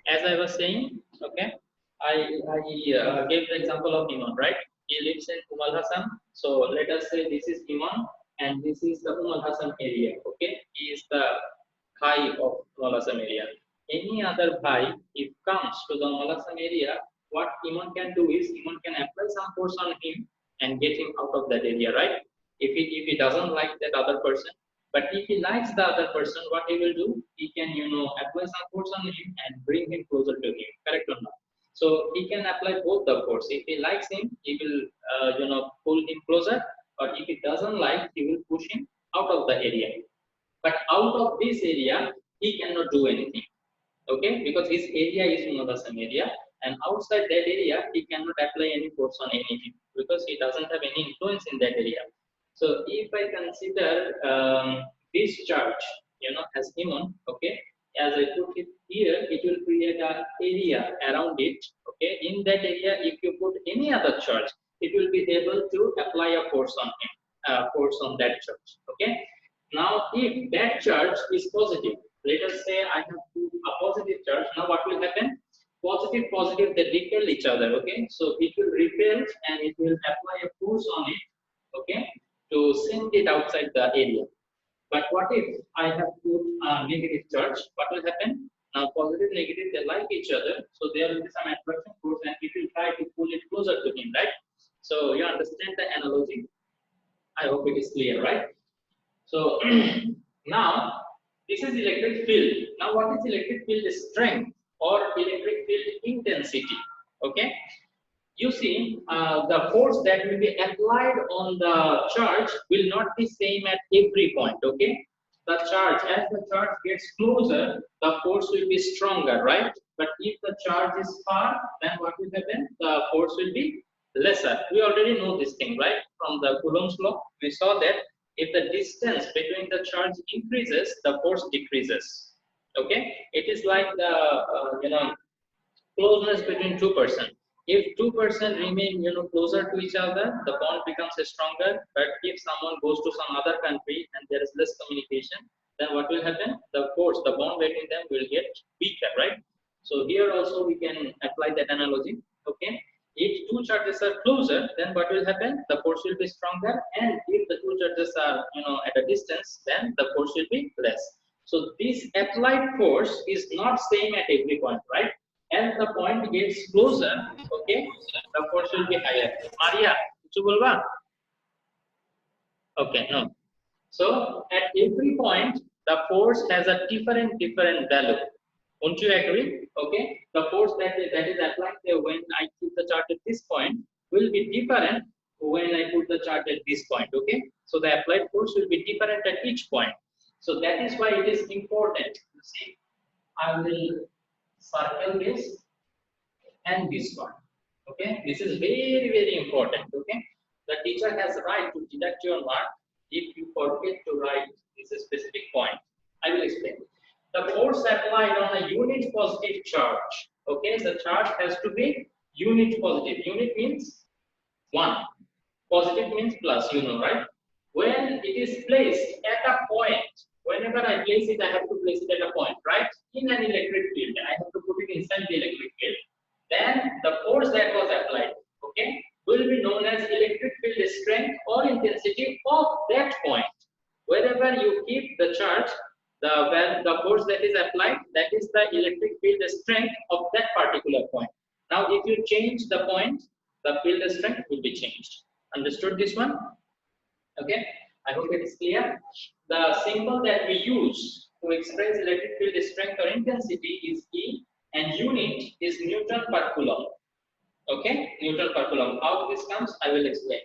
As I was saying, okay, I gave the example of Iman, right? He lives in Umal Hassan. So let us say this is Iman and this is the Umal Hassan area. Okay, he is the Bhai of Umal Hassan area. Any other Bhai, if comes to the Umal Hassan area, what Iman can do is Iman can apply some force on him and get him out of that area, right? If he doesn't like that other person, but if he likes the other person, what he will do, he can, apply some force on him and bring him closer to him. Correct or not? So he can apply both the force. If he likes him, he will, pull him closer. Or if he doesn't like, he will push him out of the area. But out of this area, he cannot do anything. Okay, because his area is Munadasam area, and outside that area, he cannot apply any force on anything because he doesn't have any influence in that area. So if I consider this charge, as Iman, okay, as I put it here, it will create an area around it. Okay, in that area, if you put any other charge, it will be able to apply a force on him, force on that charge. Okay. Now, if that charge is positive, let us say I have a positive charge. Now, what will happen? Positive, positive, they repel each other. Okay, so it will repel and it will apply a force on it. Okay, to send it outside the area. But what if I have put a negative charge? What will happen? Now, positive, negative, they like each other, so there will be some attraction force, and it will try to pull it closer to him, right? So you understand the analogy? I hope it is clear, right? So now this is electric field. Now what is electric field strength or electric field intensity? Okay, you see the force that will be applied on the charge will not be same at every point. Okay, the charge, as the charge gets closer, the force will be stronger, right? But if the charge is far, then what will happen? The force will be lesser. We already know this thing, right? From the Coulomb's law, we saw that if the distance between the charge increases, the force decreases. Okay, it is like the closeness between two-person. If two-person remain closer to each other, the bond becomes stronger. But if someone goes to some other country and there is less communication, then what will happen? The force, the bond between them will get weaker, right? So here also we can apply that analogy. Okay, if two charges are closer, then what will happen? The force will be stronger, and if the two charges are at a distance, then the force will be less. So this applied force is not same at every point, right? As the point gets closer, okay, the force will be higher. Maria, কিছু বলবা? Okay, no. So at every point, the force has a different value. Won't you agree? Okay, the force that is applied there when I keep the charge at this point will be different when I put the charge at this point. Okay, so the applied force will be different at each point. So that is why it is important. You see, I will circle this and this one. Okay, this is very important. Okay, the teacher has right to deduct your mark if you forget to write this specific point. I will explain. The force applied on a unit positive charge. Okay, the charge has to be unit positive. Unit means 1. Positive means plus, right? When it is placed at a point, whenever I place it, I have to place it at a point, right? In an electric field, I have to put it inside the electric field. Then the force that was applied, okay, will be known as electric field strength or intensity of that point. Wherever you keep the charge, the force that is applied, that is the electric field strength of that particular point. Now, if you change the point, the field strength will be changed. Understood this one? Okay, I hope it is clear. The symbol that we use to express electric field strength or intensity is E, and unit is Newton per Coulomb. Okay, Newton per Coulomb. How this comes, I will explain.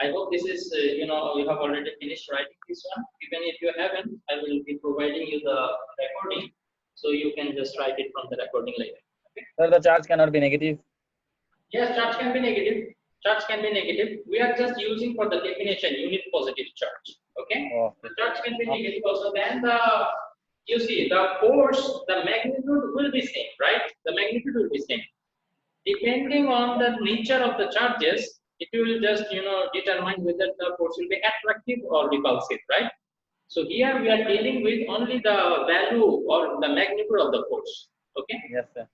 I hope this is, you have already finished writing this one. Even if you haven't, I will be providing you the recording, so you can just write it from the recording later. Okay? So the charge cannot be negative? Yes, charge can be negative. Charge can be negative. We are just using for the definition unit positive charge. Okay, the charge can be negative also. Then you see the force, the magnitude will be same, right? The magnitude will be same. Depending on the nature of the charges, it will just determine whether the force will be attractive or repulsive, right? So here we are dealing with only the value or the magnitude of the force. Okay. Yes, sir.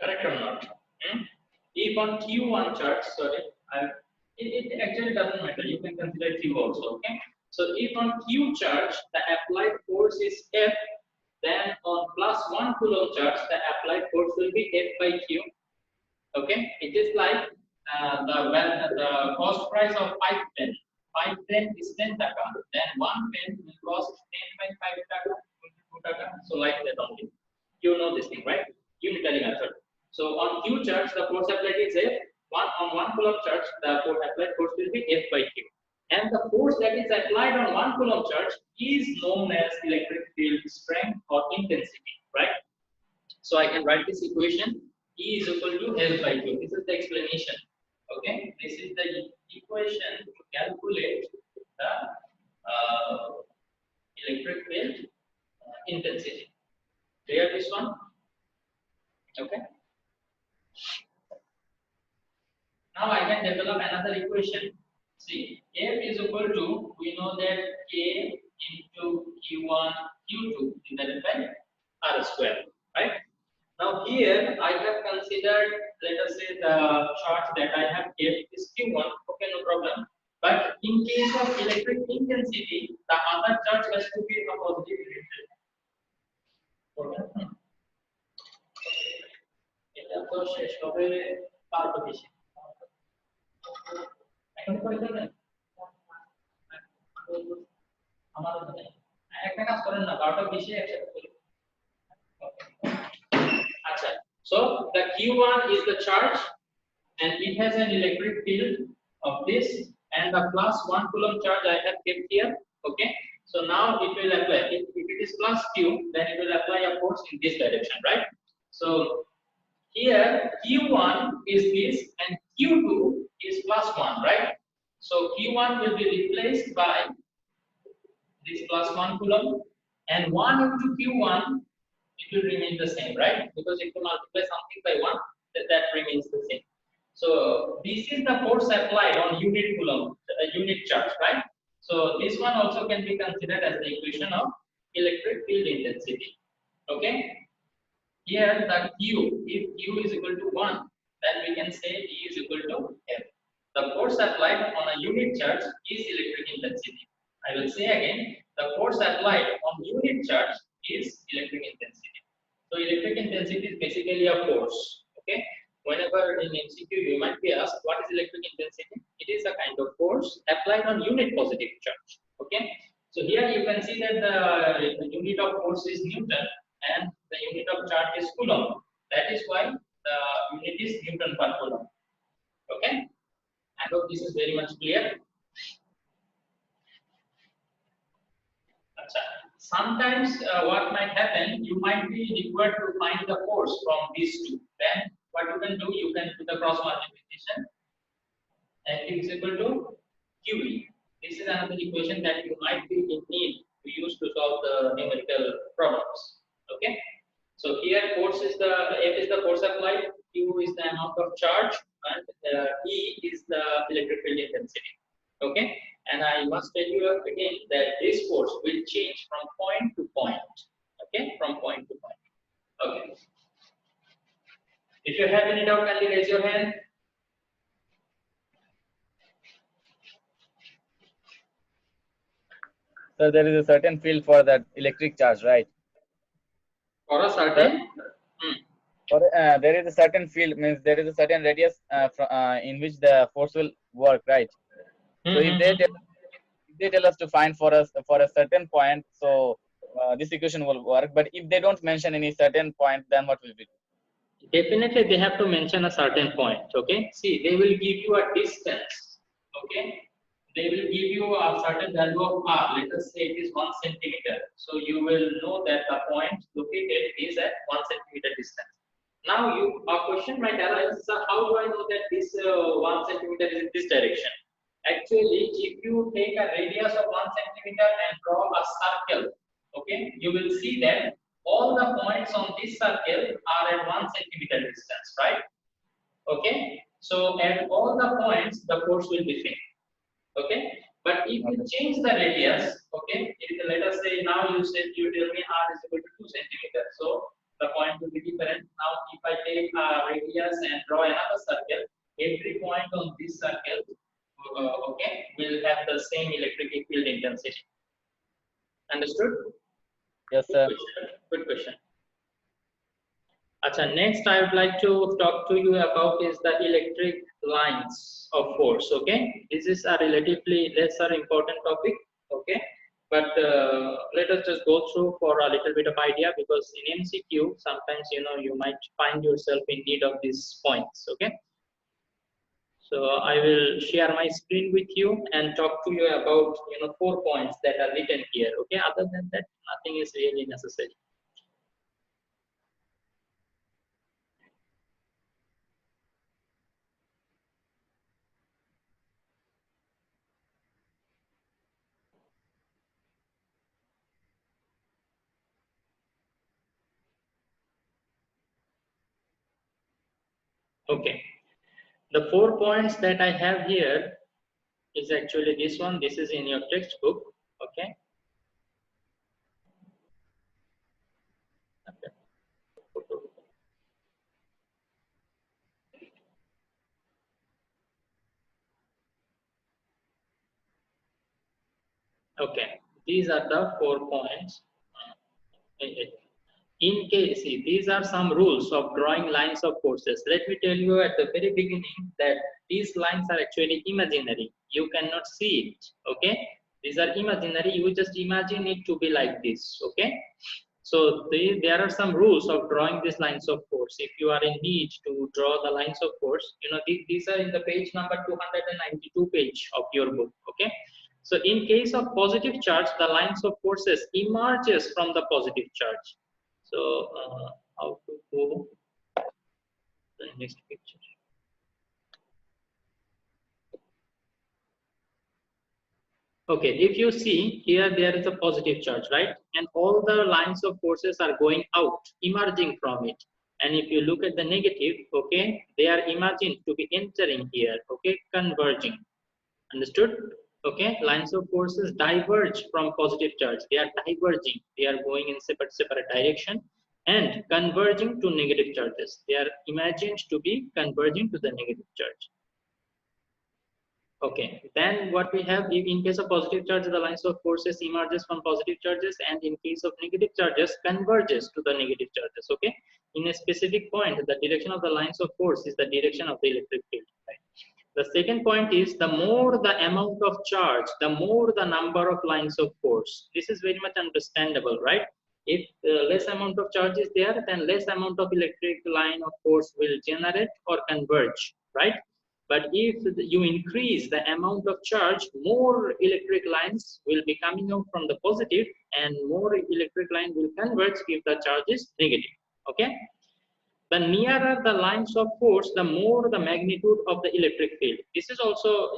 Correct or not? Hmm? If on Q1 charge, sorry, it actually doesn't matter. You can consider Q also. Okay. So if on Q charge the applied force is F, then on +1 coulomb charge the applied force will be F by Q. Okay. It is like the cost price of 5 pen. 5 pen is 10 taka. Then 1 pen will cost 10 by 5 taka, 2 taka. So like that only. You know this thing, right? Unitary method. So on Q charge, the force applied is F. On 1 coulomb charge, the force applied force will be F by Q. And the force that is applied on 1 coulomb charge is known as electric field strength or intensity, right? So I can write this equation: E is equal to F by Q. This is the explanation. Okay, this is the equation to calculate the electric field intensity. Clear this one? Okay. Now I can develop another equation. See, F is equal to, we know that K into Q1 Q2 divided by R square, right? Now here I have considered, let us say the charge that I have kept is Q1, okay, no problem. But in case of electric intensity, the other charge has to be a positive electric. এটা তো শেষ হবে 12টা বেশি এখন পর্যন্ত না আমারও তো নেই একটা কাজ করেন না 12টা বেশি একসাথে করি আচ্ছা so the q1 is the charge and it has an electric field of this and the plus 1 coulomb charge I have kept here, okay. So now it will apply, if it is plus q, then it will apply a force in this direction, right? So here Q1 is this and Q2 is plus 1, right? So Q1 will be replaced by this plus 1 coulomb and 1 into Q1 it will remain the same, right? Because if you multiply something by 1, that remains the same. So this is the force applied on unit coulomb, unit charge, right? So this one also can be considered as the equation of electric field intensity, okay. Here the Q, if Q is equal to 1, then we can say E is equal to F. The force applied on a unit charge is electric intensity. I will say again, the force applied on unit charge is electric intensity. So electric intensity is basically a force, okay. Whenever in MCQ you might be asked what is electric intensity, it is a kind of force applied on unit positive charge, okay. So here you can see that the unit of force is Newton and the unit of charge is coulomb. That is why the unit is Newton per coulomb. Okay, I hope this is very much clear. Sometimes what might happen, you might be required to find the force from these two. Then what you can do, you can do the cross multiplication and it is equal to QE. This is another equation that you might be in need to use to solve the numerical problems. Okay. So here force is the F is the force applied, Q is the amount of charge, and E is the electric field intensity. Okay, and I must tell you again that this force will change from point to point. Okay, from point to point. Okay. If you have any doubt, kindly raise your hand. So there is a certain field for that electric charge, right? For a certain. Or there is a certain field, means there is a certain radius in which the force will work, right? So if they tell us to find for us for a certain point, so this equation will work. But if they don't mention any certain point, then what will be? Definitely, they have to mention a certain point. Okay. See, they will give you a distance. Okay. They will give you a certain value of r. Let us say it is 1 centimeter. So you will know that the point located is at 1 centimeter distance. Now, a question might arise: how do I know that this 1 centimeter is in this direction? Actually, if you take a radius of 1 centimeter and draw a circle, okay, you will see that all the points on this circle are at 1 centimeter distance, right? Okay, so at all the points, the force will be same. Okay, but if you change the radius, okay, let us say now you tell me r is equal to 2 centimeters, so the point will be different. Now if I take a radius and draw another circle, every point on this circle okay, will have the same electric field intensity. Understood? Yes, sir. Good question. Acha, next I would like to talk to you about is the electric lines of force. Okay, this is a relatively lesser important topic. Okay, but let us just go through for a little bit of idea, because in MCQ sometimes you might find yourself in need of these points. Okay, so I will share my screen with you and talk to you about 4 points that are written here. Okay, other than that, nothing is really necessary. Okay, the 4 points that I have here is actually this one. This is in your textbook. Okay. Okay, these are the 4 points. In case, see, these are some rules of drawing lines of forces. Let me tell you at the very beginning that these lines are actually imaginary. You cannot see it. Okay, these are imaginary. You just imagine it to be like this. Okay, so there are some rules of drawing these lines of force. If you are in need to draw the lines of force, these are in the page number 292 page of your book. Okay, so in case of positive charge, the lines of forces emerges from the positive charge. So how to go to the next picture? Okay, if you see here, there is a positive charge, right? And all the lines of forces are going out, emerging from it. And if you look at the negative, okay, they are imagined to be entering here, okay, converging. Understood? Okay, lines of forces diverge from positive charge. They are diverging. They are going in separate direction and converging to negative charges. They are imagined to be converging to the negative charge. Okay, then what we have, in case of positive charge, the lines of forces emerges from positive charges, and in case of negative charges, converges to the negative charges. Okay, in a specific point, the direction of the lines of force is the direction of the electric field. Right? The second point is, the more the amount of charge, the more the number of lines of force. This is very much understandable, right? If less amount of charge is there, then less amount of electric line of force will generate or converge, right? But if you increase the amount of charge, more electric lines will be coming out from the positive, and more electric line will converge if the charge is negative. Okay? The nearer the lines of force, the more the magnitude of the electric field. This is also,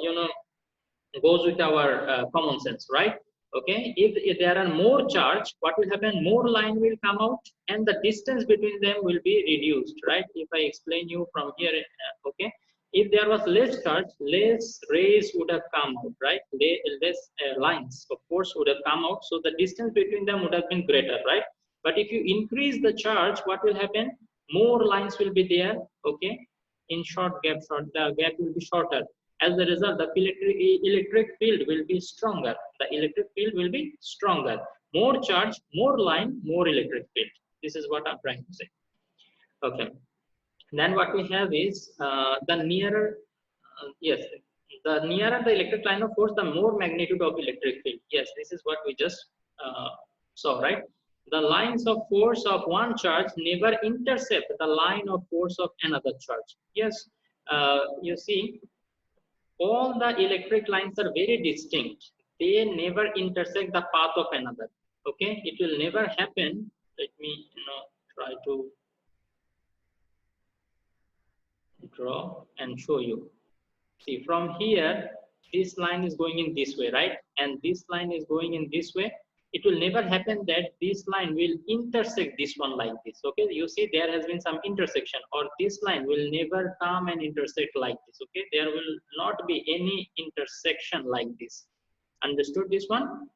goes with our common sense, right? Okay, if there are more charge, what will happen? More line will come out, and the distance between them will be reduced, right? If I explain you from here, okay, if there was less charge, less rays would have come out, right? Less lines of force would have come out, so the distance between them would have been greater, right? But if you increase the charge, what will happen? More lines will be there, okay, in the gap will be shorter. As a result, the electric field will be stronger. The electric field will be stronger. More charge, more line, more electric field. This is what I'm trying to say. Okay. Then what we have is the nearer, yes, the nearer the electric line of force, the more magnitude of electric field. Yes, this is what we just saw, right? The lines of force of one charge never intercept the line of force of another charge. Yes, you see, all the electric lines are very distinct. They never intersect the path of another. Okay, it will never happen. Let me try to draw and show you. See, from here, this line is going in this way, right? And this line is going in this way. It will never happen that this line will intersect this one like this. Okay, you see there has been some intersection, or this line will never come and intersect like this. Okay, there will not be any intersection like this. Understood this one?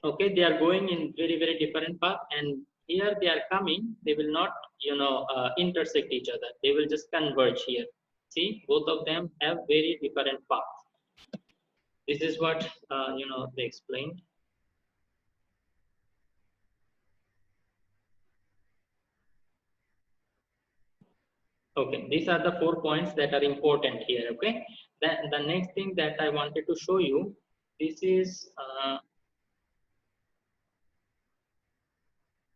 Okay, they are going in very different path, and here they are coming. They will not intersect each other. They will just converge here. See, both of them have very different paths. This is what they explained. Okay, these are the 4 points that are important here. Okay, then the next thing that I wanted to show you, this is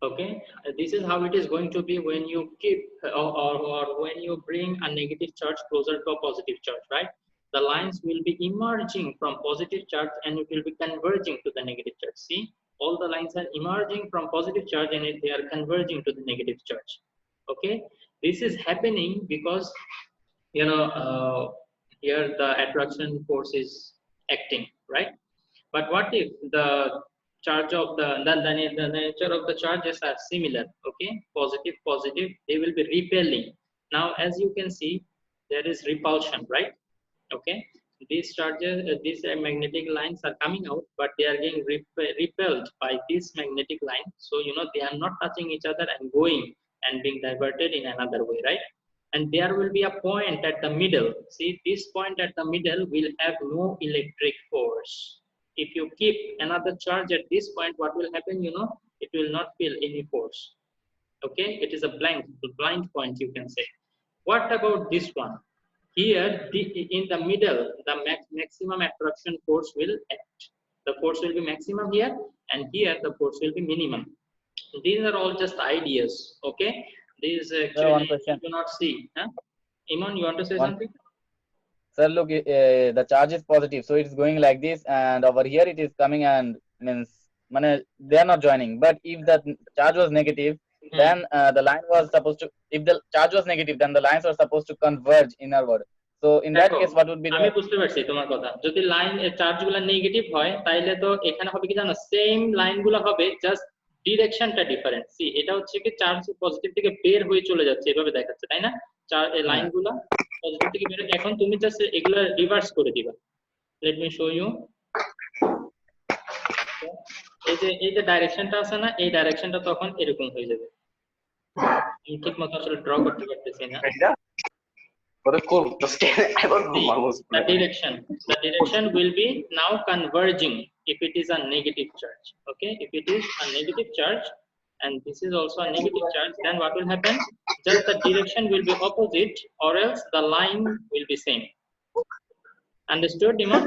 okay, this is how it is going to be when you keep or when you bring a negative charge closer to a positive charge, right? The lines will be emerging from positive charge and it will be converging to the negative charge. See, all the lines are emerging from positive charge and they are converging to the negative charge. Okay, this is happening because here the attraction force is acting, right? But what if the charge of the nature of the charges are similar? Okay, positive, they will be repelling. Now, as you can see, there is repulsion, right? Okay, these charges, these magnetic lines are coming out, but they are getting repelled by this magnetic line. So they are not touching each other and going and being diverted in another way, right? And there will be a point at the middle. See, this point at the middle will have no electric force. If you keep another charge at this point, what will happen? It will not feel any force. Okay, it is a blind point, you can say. What about this one? Here, in the middle, the maximum attraction force will act. The force will be maximum here, and here the force will be minimum. These are all just ideas. Okay, these actually you do not see. Huh? Iman, you want to say something? Sir, look, the charge is positive, so it's going like this, and over here it is coming and means they are not joining. But if the charge was negative, then the line was supposed to. If the charge was negative, then the lines were supposed to converge inward. So in that case, what would be the? আমি বুঝতে পারছি তোমার কথা। যদি line চার্জগুলো negative হয়, তাইলে তো এখানে হবে কি জানো, সেম লাইনগুলো হবে, জাস্ট ডিরেকশনটা ডিফারেন্ট। সি, এটা হচ্ছে কি চার্জ পজিটিভ থেকে বের হয়ে চলে যাচ্ছে, এভাবে দেখাচ্ছে, তাই না? লাইনগুলো পজিটিভ থেকে বের, এখন তুমি জাস্ট এগুলো রিভার্স করে দিবা। Let me show you. এই যে ডাইরেকশনটা আছে না, এই ডাইরেকশনটা তখন এরকম হয়ে যাবে। আমি ঠিক মতো আসলে ড্র করতে পারতেছি না। The direction will be now converging if it is a negative charge. Okay, if it is a negative charge and this is also a negative charge, then what will happen? Just the direction will be opposite, or else the line will be same. Understood, Iman?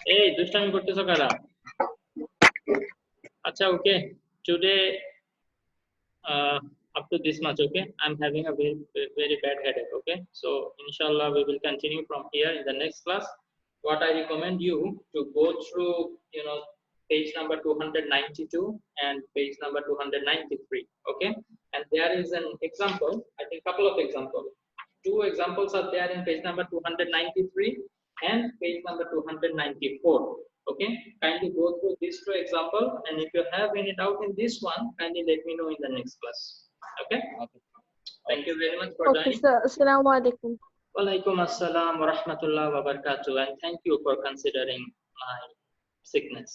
Hey, দুষ্টামি করতেছো কারা? আচ্ছা, okay. Today up to this much. Okay, I'm having a very bad headache. Okay, so inshallah we will continue from here in the next class. What I recommend you to go through page number 292 and page number 293. Okay, and there is an example, I think couple of examples. 2 examples are there in page number 293 and page number 294. Okay, kindly go through these 2 examples, and if you have any doubt in this one, kindly let me know in the next class. Okay, thank you very much for joining. Sir. Assalamu alaikum. Walaikum assalam wa rahmatullahi wa barakatuh, and thank you for considering my sickness.